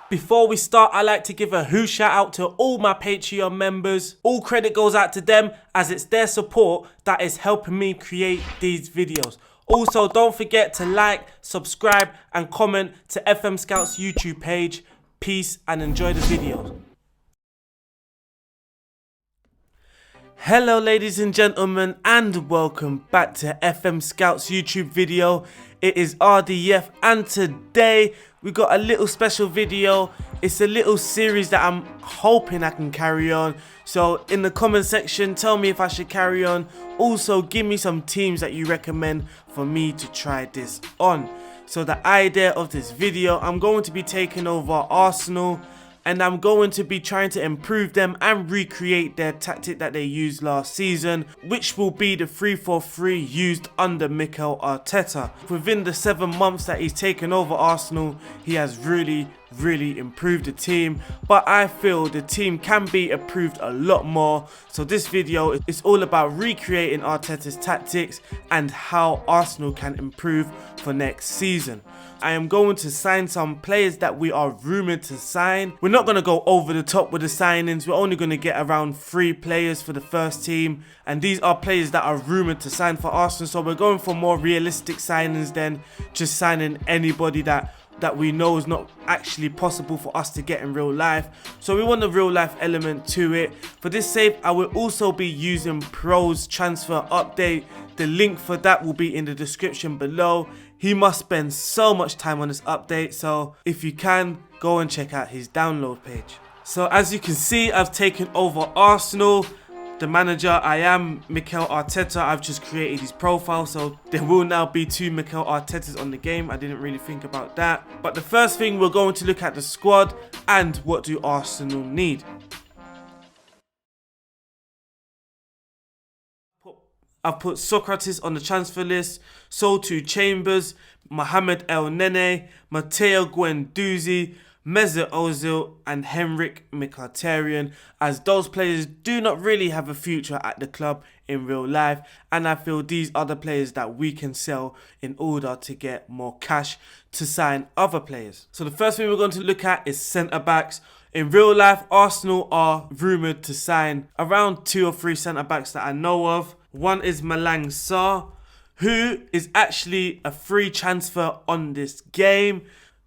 Before we start, I like to give a who shout out to all my Patreon members. All credit goes out to them as it's their support that is helping me create these videos. Also, don't forget to like, subscribe and comment to FMSCOUT's YouTube page. Peace and enjoy the video. Hello ladies and gentlemen, and welcome back to FMSCOUT's YouTube video. It is RDF and today we got a little special video. It's a little series that I'm hoping I can carry on. So in the comment section, tell me if I should carry on. Also, give me some teams that you recommend for me to try this on. So the idea of this video, I'm going to be taking over Arsenal and I'm going to be trying to improve them and recreate their tactic that they used last season, which will be the 3-4-3 used under Mikel Arteta. Within the 7 months that he's taken over Arsenal, he has really improved the team, but I feel the team can be improved a lot more. So this video is all about recreating Arteta's tactics and how Arsenal can improve for next season. I am going to sign some players that we are rumoured to sign. We're not going to go over the top with the signings. We're only going to get around 3 players for the first team, and these are players that are rumoured to sign for Arsenal. So we're going for more realistic signings than just signing anybody that we know is not actually possible for us to get in real life. So we want a real life element to it. For this save, I will also be using Pro's transfer update. The link for that will be in the description below. He must spend so much time on this update, so if you can, go and check out his download page. So as you can see, I've taken over Arsenal. The manager, I am Mikel Arteta. I've just created his profile, so there will now be 2 Mikel Artetas on the game. I didn't really think about that. But the first thing, we're going to look at the squad and what do Arsenal need. I've put Socrates on the transfer list, so too Chambers, Mohamed El Nene, Matteo Guendouzi, Mesut Ozil and Henrik Mkhitaryan, as those players do not really have a future at the club in real life, and I feel these are the players that we can sell in order to get more cash to sign other players. So the first thing we're going to look at is centre backs. In real life, Arsenal are rumoured to sign around 2 or 3 centre backs that I know of. One is Malang Sarr, who is actually a free transfer on this game.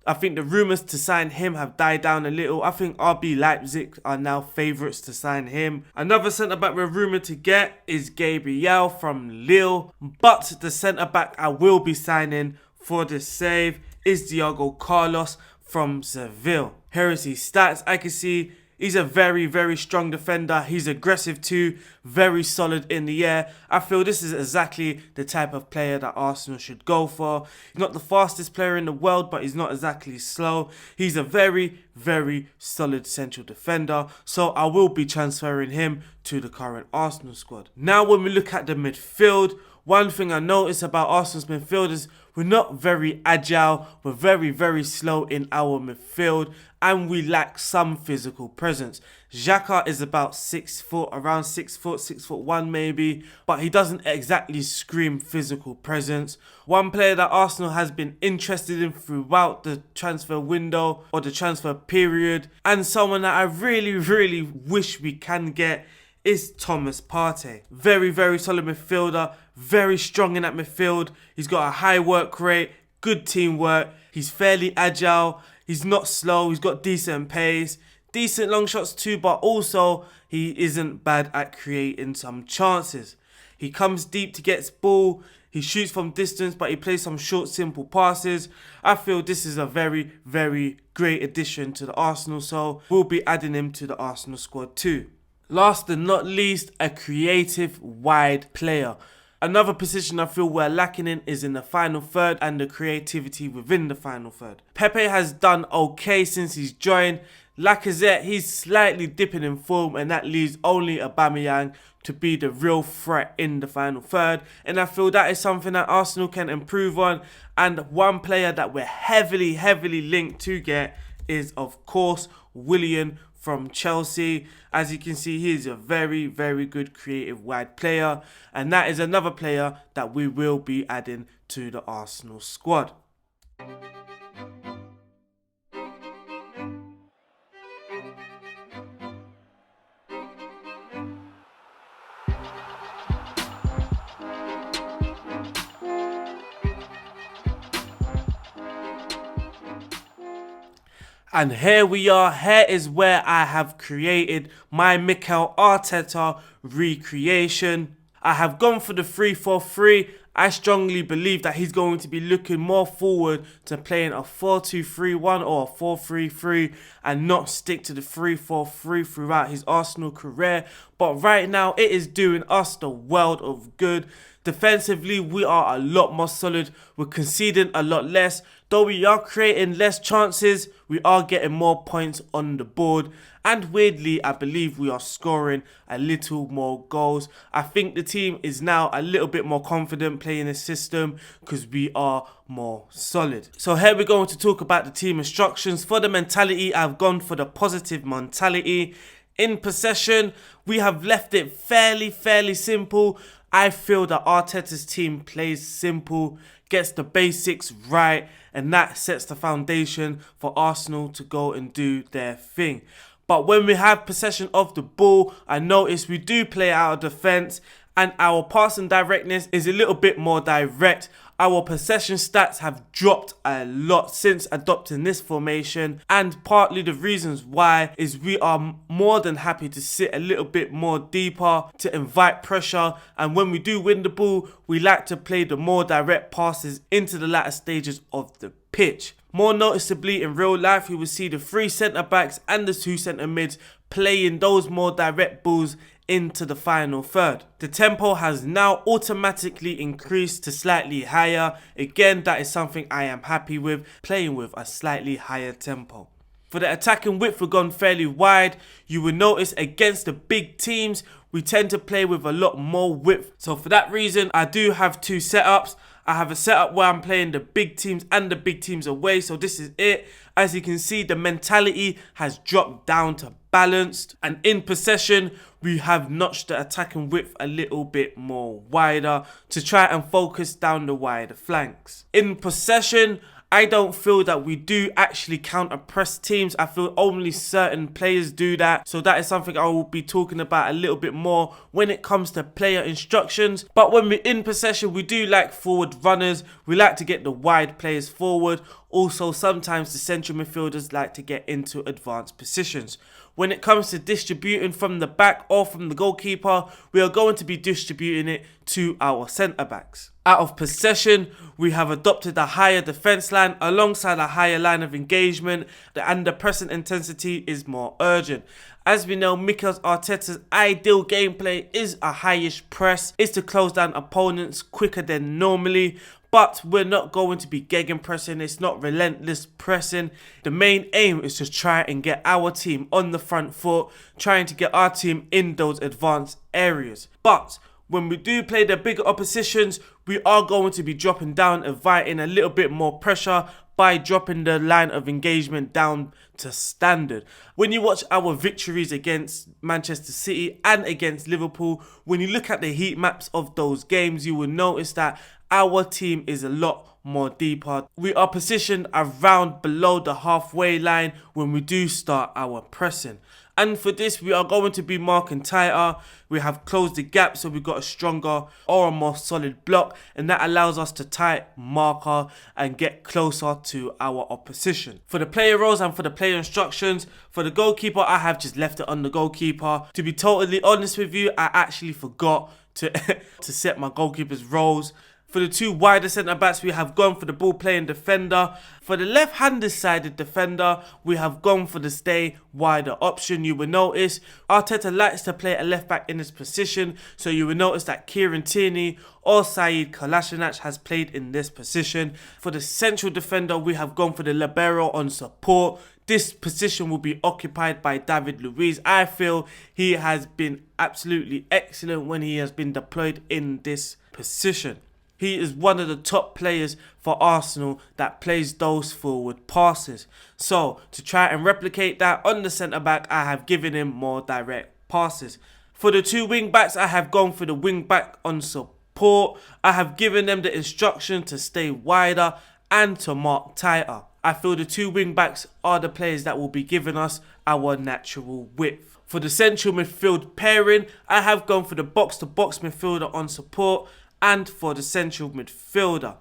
I think the rumours to sign him have died down a little. I think RB Leipzig are now favourites to sign him. Another centre-back we're rumoured to get is Gabriel from Lille. But the centre-back I will be signing for this save is Diego Carlos from Seville. Here is his stats. I can see he's a very strong defender. He's aggressive too, very solid in the air. I feel this is exactly the type of player that Arsenal should go for. He's not the fastest player in the world, but he's not exactly slow. He's a very solid central defender. So I will be transferring him to the current Arsenal squad. Now when we look at the midfield, one thing I notice about Arsenal's midfield is we're not very agile. We're very slow in our midfield, and we lack some physical presence. Xhaka is about 6 foot, around 6 foot, 6'1" maybe, but he doesn't exactly scream physical presence. One player that Arsenal has been interested in throughout the transfer window or the transfer period, and someone that I really wish we can get, is Thomas Partey. Very solid midfielder, very strong in that midfield. He's got a high work rate, good teamwork. He's fairly agile. He's not slow. He's got decent pace, decent long shots too, but also he isn't bad at creating some chances. He comes deep to get ball. He shoots from distance, but he plays some short, simple passes. I feel this is a very great addition to the Arsenal, so we'll be adding him to the Arsenal squad too. Last and not least, a creative wide player. Another position I feel we're lacking in is in the final third and the creativity within the final third. Pepe has done okay since he's joined. Lacazette, he's slightly dipping in form, and that leaves only Aubameyang to be the real threat in the final third. And I feel that is something that Arsenal can improve on. And one player that we're heavily linked to get is, of course, Willian from Chelsea. As you can see, he is a very good creative wide player, and that is another player that we will be adding to the Arsenal squad. And here we are. Here is where I have created my Mikel Arteta recreation. I have gone for the 3-4-3. I strongly believe that he's going to be looking more forward to playing a 4-2-3-1 or a 4-3-3 and not stick to the 3-4-3 throughout his Arsenal career. But right now, it is doing us the world of good. Defensively, we are a lot more solid. We're conceding a lot less. Though we are creating less chances, we are getting more points on the board. And weirdly, I believe we are scoring a little more goals. I think the team is now a little bit more confident playing this system because we are more solid. So here we're going to talk about the team instructions. For the mentality, I've gone for the positive mentality. In possession, we have left it fairly simple. I feel that Arteta's team plays simple, gets the basics right, and that sets the foundation for Arsenal to go and do their thing. But when we have possession of the ball, I notice we do play out of defence and our passing directness is a little bit more direct. Our possession stats have dropped a lot since adopting this formation, and partly the reasons why is we are more than happy to sit a little bit more deeper to invite pressure, and when we do win the ball, we like to play the more direct passes into the latter stages of the pitch. More noticeably in real life, you will see the 3 centre backs and the 2 centre mids playing those more direct balls into the final third. The tempo has now automatically increased to slightly higher. Again, that is something I am happy with, playing with a slightly higher tempo. For the attacking width, we've gone fairly wide. You will notice against the big teams, we tend to play with a lot more width. So for that reason, I do have 2 setups. I have a setup where I'm playing the big teams and the big teams away. So this is it. As you can see, the mentality has dropped down to balanced. And in possession, we have notched the attacking width a little bit more wider to try and focus down the wider flanks. In possession, I don't feel that we do actually counter press teams. I feel only certain players do that. So that is something I will be talking about a little bit more when it comes to player instructions. But when we're in possession, we do like forward runners. We like to get the wide players forward. Also, sometimes the central midfielders like to get into advanced positions. When it comes to distributing from the back or from the goalkeeper, we are going to be distributing it to our centre backs. Out of possession, we have adopted a higher defence line alongside a higher line of engagement, and the pressing intensity is more urgent. As we know, Mikel Arteta's ideal gameplay is a highish press, is to close down opponents quicker than normally. But we're not going to be gegenpressing, it's not relentless pressing. The main aim is to try and get our team on the front foot, trying to get our team in those advanced areas. But when we do play the bigger oppositions, we are going to be dropping down, inviting a little bit more pressure by dropping the line of engagement down to standard. When you watch our victories against Manchester City and against Liverpool, when you look at the heat maps of those games, you will notice that our team is a lot more deeper. We are positioned around below the halfway line when we do start our pressing. And for this, we are going to be marking tighter. We have closed the gap, so we've got a stronger or a more solid block. And that allows us to tight marker and get closer to our opposition. For the player roles and for the player instructions, for the goalkeeper, I have just left it on the goalkeeper. To be totally honest with you, I actually forgot to set my goalkeeper's roles. For the 2 wider centre-backs, we have gone for the ball-playing defender. For the left-handed sided defender, we have gone for the stay wider option. You will notice Arteta likes to play a left-back in this position, so you will notice that Kieran Tierney or Saeed Kolasinac has played in this position. For the central defender, we have gone for the libero on support. This position will be occupied by David Luiz. I feel he has been absolutely excellent when he has been deployed in this position. He is one of the top players for Arsenal that plays those forward passes. So, to try and replicate that on the centre-back, I have given him more direct passes. For the 2 wing-backs, I have gone for the wing-back on support. I have given them the instruction to stay wider and to mark tighter. I feel the 2 wing-backs are the players that will be giving us our natural width. For the central midfield pairing, I have gone for the box-to-box midfielder on support and for the central midfielder.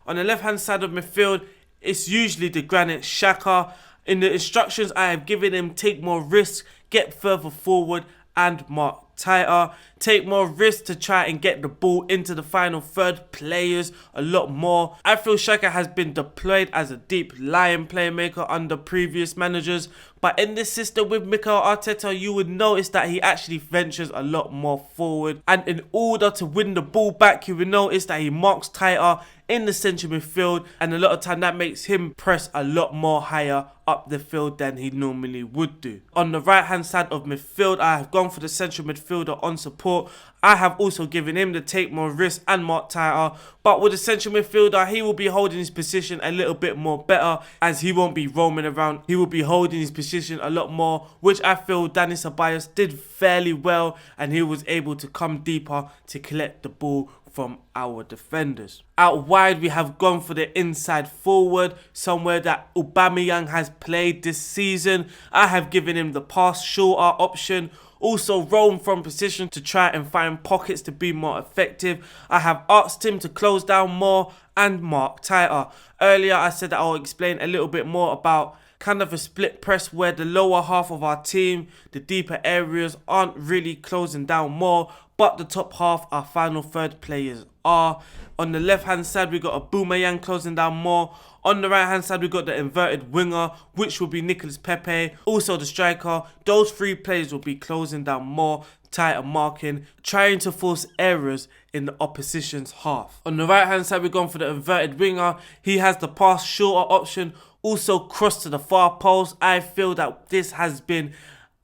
On the left hand side of midfield, it's usually the Granit Xhaka. In the instructions I have given him, take more risks, get further forward and mark tighter, take more risks to try and get the ball into the final third players a lot more. I feel Xhaka has been deployed as a deep lying playmaker under previous managers, but in this system with Mikel Arteta, you would notice that he actually ventures a lot more forward, and in order to win the ball back, you would notice that he marks tighter in the central midfield, and a lot of time that makes him press a lot more higher up the field than he normally would do. On the right hand side of midfield, I have gone for the central midfielder on support. I have also given him the take more risks and mark tighter, but with the central midfielder, he will be holding his position a little bit more better, as he won't be roaming around. He will be holding his position a lot more, which I feel Dani Ceballos did fairly well, and he was able to come deeper to collect the ball from our defenders. Out wide, we have gone for the inside forward, somewhere that Aubameyang has played this season. I have given him the pass shorter option, also roam from position to try and find pockets to be more effective. I have asked him to close down more and mark tighter. Earlier I said that I'll explain a little bit more about kind of a split press where the lower half of our team, the deeper areas, aren't really closing down more, but the top half, our final third players are. On the left hand side, we got Aubameyang closing down more. On the right hand side, we got the inverted winger, which will be Nicolas Pepe. Also the striker. Those three players will be closing down more, tighter marking, trying to force errors in the opposition's half. On the right hand side, we're going for the inverted winger. He has the pass shorter option, also cross to the far post. I feel that this has been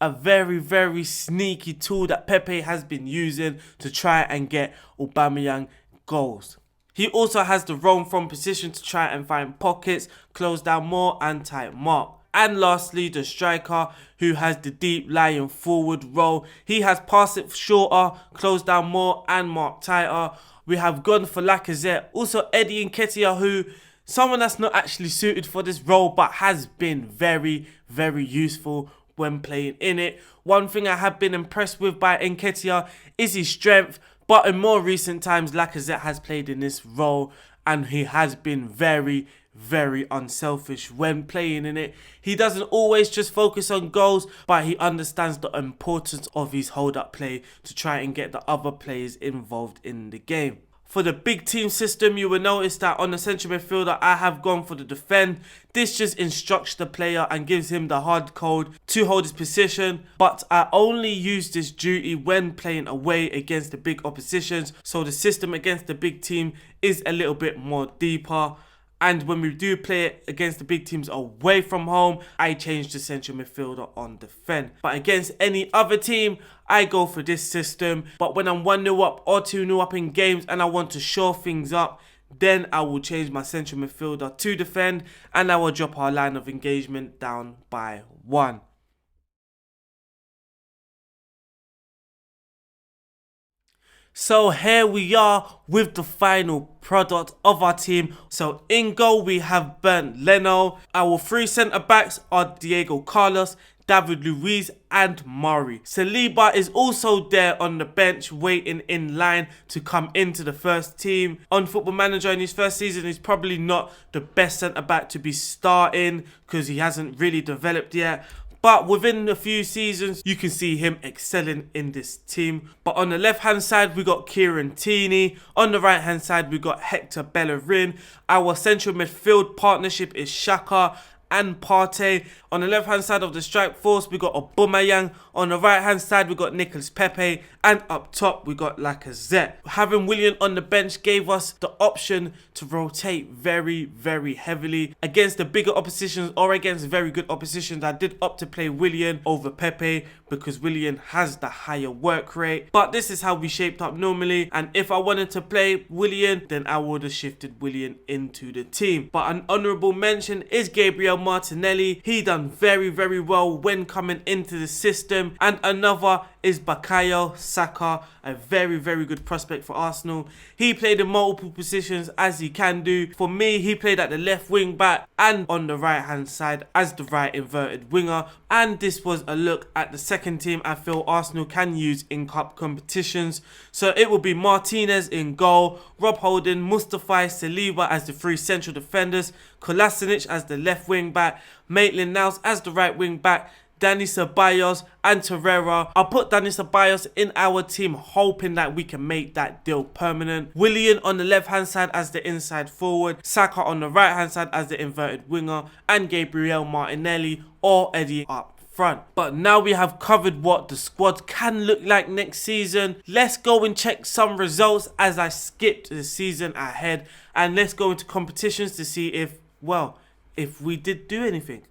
a very sneaky tool that Pepe has been using to try and get Aubameyang goals. He also has the roam from position to try and find pockets, close down more and tight mark. And lastly, the striker, who has the deep lying forward role. He has passed it shorter, closed down more and marked tighter. We have gone for Lacazette. Also Eddie Nketiah, who someone that's not actually suited for this role, but has been very useful when playing in it. One thing I have been impressed with by Nketiah is his strength, but in more recent times Lacazette has played in this role and he has been very unselfish when playing in it. He doesn't always just focus on goals, but he understands the importance of his hold-up play to try and get the other players involved in the game. For the big team system, you will notice that on the central midfielder, I have gone for the defend. This just instructs the player and gives him the hard code to hold his position. But I only use this duty when playing away against the big oppositions. So the system against the big team is a little bit more deeper. And when we do play it against the big teams away from home, I change the central midfielder on defend. But against any other team, I go for this system. But when I'm 1-0 up or 2-0 up in games and I want to shore things up, then I will change my central midfielder to defend and I will drop our line of engagement down by 1. So here we are with the final product of our team. So in goal we have Bernd Leno. Our 3 centre backs are Diego Carlos, David Luiz and Murray. Saliba is also there on the bench waiting in line to come into the first team. On Football Manager in his first season, he's probably not the best centre back to be starting because he hasn't really developed yet. But within a few seasons, you can see him excelling in this team. But on the left-hand side, we got Kieran Tierney. On the right-hand side, we got Hector Bellerin. Our central midfield partnership is Xhaka and Partey. On the left-hand side of the strike force, we got Aubameyang. On the right-hand side, we got Nicolas Pepe. And up top, we got Lacazette. Having Willian on the bench gave us the option to rotate very heavily. Against the bigger oppositions or against very good oppositions, I did opt to play Willian over Pepe because Willian has the higher work rate. But this is how we shaped up normally. And if I wanted to play Willian, then I would have shifted Willian into the team. But an honourable mention is Gabriel Martinelli. He done very well when coming into the system. And another is Bukayo Saka, a very good prospect for Arsenal. He played in multiple positions as he can do. For me, he played at the left wing back and on the right hand side as the right inverted winger. And this was a look at the second team I feel Arsenal can use in cup competitions. So it will be Martinez in goal, Rob Holding, Mustafi, Saliba as the 3 central defenders, Kolasinac as the left wing wing back, Maitland-Niles as the right wing back, Dani Ceballos and Torreira. I'll put Dani Ceballos in our team, hoping that we can make that deal permanent. Willian on the left hand side as the inside forward, Saka on the right hand side as the inverted winger, and Gabriel Martinelli or Eddie up front. But now we have covered what the squad can look like next season. Let's go and check some results as I skipped the season ahead, and let's go into competitions to see if we did do anything.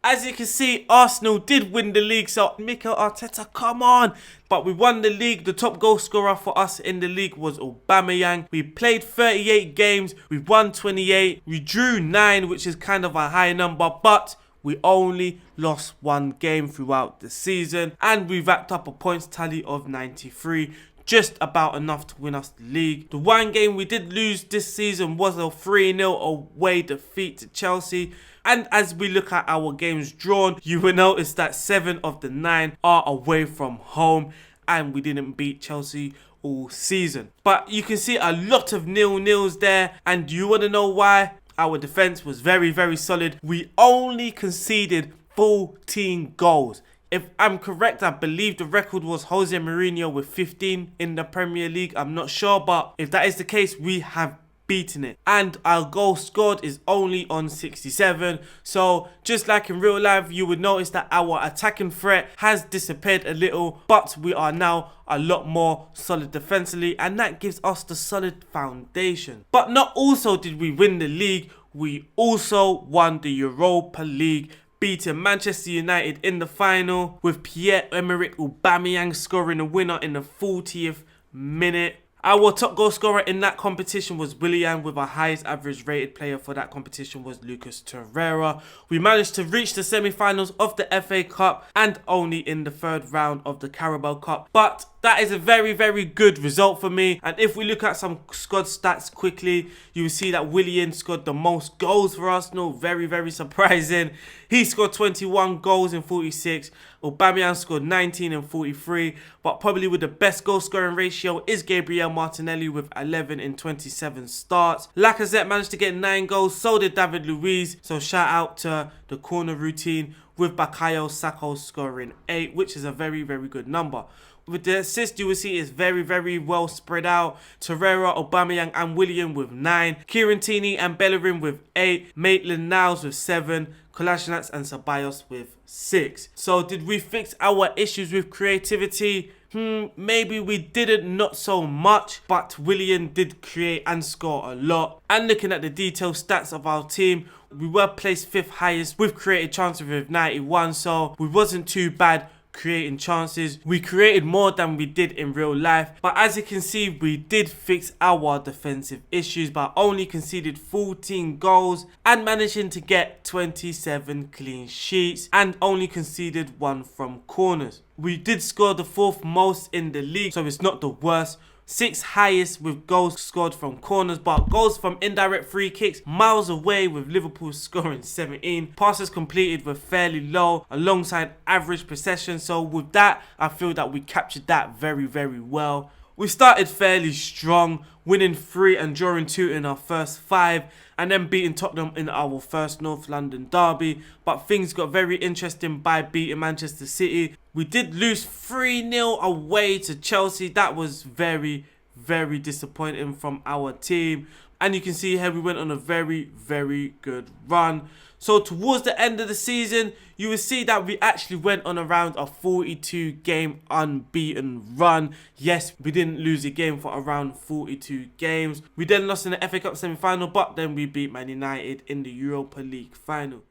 As you can see, Arsenal did win the league, so Mikel Arteta, come on. But we won the league. The top goal scorer for us in the league was Aubameyang. We played 38 games, we won 28, we drew 9, which is kind of a high number, but we only lost 1 game throughout the season, and we wrapped up a points tally of 93. Just about enough to win us the league. The 1 game we did lose this season was a 3-0 away defeat to Chelsea. And as we look at our games drawn, you will notice that 7 of the 9 are away from home, and we didn't beat Chelsea all season. But you can see a lot of 0-0s there, and you want to know why? Our defence was very, very solid. We only conceded 14 goals. If I'm correct, I believe the record was Jose Mourinho with 15 in the Premier League. I'm not sure, but if that is the case, we have beaten it. And our goal scored is only on 67. So just like in real life, you would notice that our attacking threat has disappeared a little, but we are now a lot more solid defensively, and that gives us the solid foundation. But not also did we win the league, we also won the Europa League, beating Manchester United in the final with Pierre-Emerick Aubameyang scoring a winner in the 40th minute. Our top goal scorer in that competition was Willian, with our highest average rated player for that competition was Lucas Torreira. We managed to reach the semi-finals of the FA Cup and only in the 3rd round of the Carabao Cup. But that is a very, very good result for me. And if we look at some squad stats quickly, you will see that Willian scored the most goals for Arsenal. Very, very surprising. He scored 21 goals in 46. Aubameyang scored 19 in 43. But probably with the best goal scoring ratio is Gabriel Martinelli with 11 in 27 starts. Lacazette managed to get 9 goals. So did David Luiz. So shout out to the corner routine, with Bukayo Saka scoring 8, which is a very, very good number. With the assist, you will see it's very, very well spread out. Torreira, Aubameyang and Willian with 9. Kieran Tierney and Bellerin with 8. Maitland-Niles with 7. Kolasinac and Ceballos with 6. So did we fix our issues with creativity? Maybe we didn't, not so much, but Willian did create and score a lot. And looking at the detailed stats of our team, we were placed 5th highest with created chances with 91, so we wasn't too bad creating chances. We created more than we did in real life, but as you can see, we did fix our defensive issues, but only conceded 14 goals and managing to get 27 clean sheets and only conceded 1 from corners. We did score the 4th most in the league, so it's not the worst. 6th highest with goals scored from corners, but goals from indirect free kicks miles away, with Liverpool scoring 17. Passes completed were fairly low alongside average possession, so with that I feel that we captured that very, very well. We started fairly strong, winning 3 and drawing 2 in our first 5, and then beating Tottenham in our first North London derby. But things got very interesting by beating Manchester City. We did lose 3-0 away to Chelsea. That was very, very disappointing from our team. And you can see here we went on a very, very good run. So towards the end of the season, you will see that we actually went on around a 42 game unbeaten run. Yes, we didn't lose a game for around 42 games. We then lost in the FA Cup semi-final, but then we beat Man United in the Europa League final.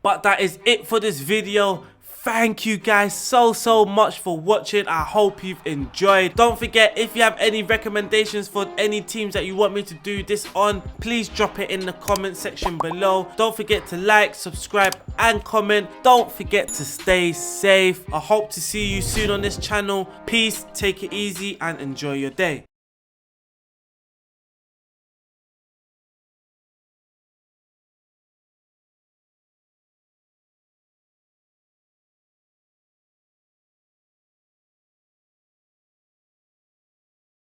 But that is it for this video. Thank you guys so much for watching. I hope you've enjoyed. Don't forget, if you have any recommendations for any teams that you want me to do this on, please drop it in the comment section below. Don't forget to like, subscribe and comment. Don't forget to stay safe. I hope to see you soon on this channel. Peace, take it easy and enjoy your day.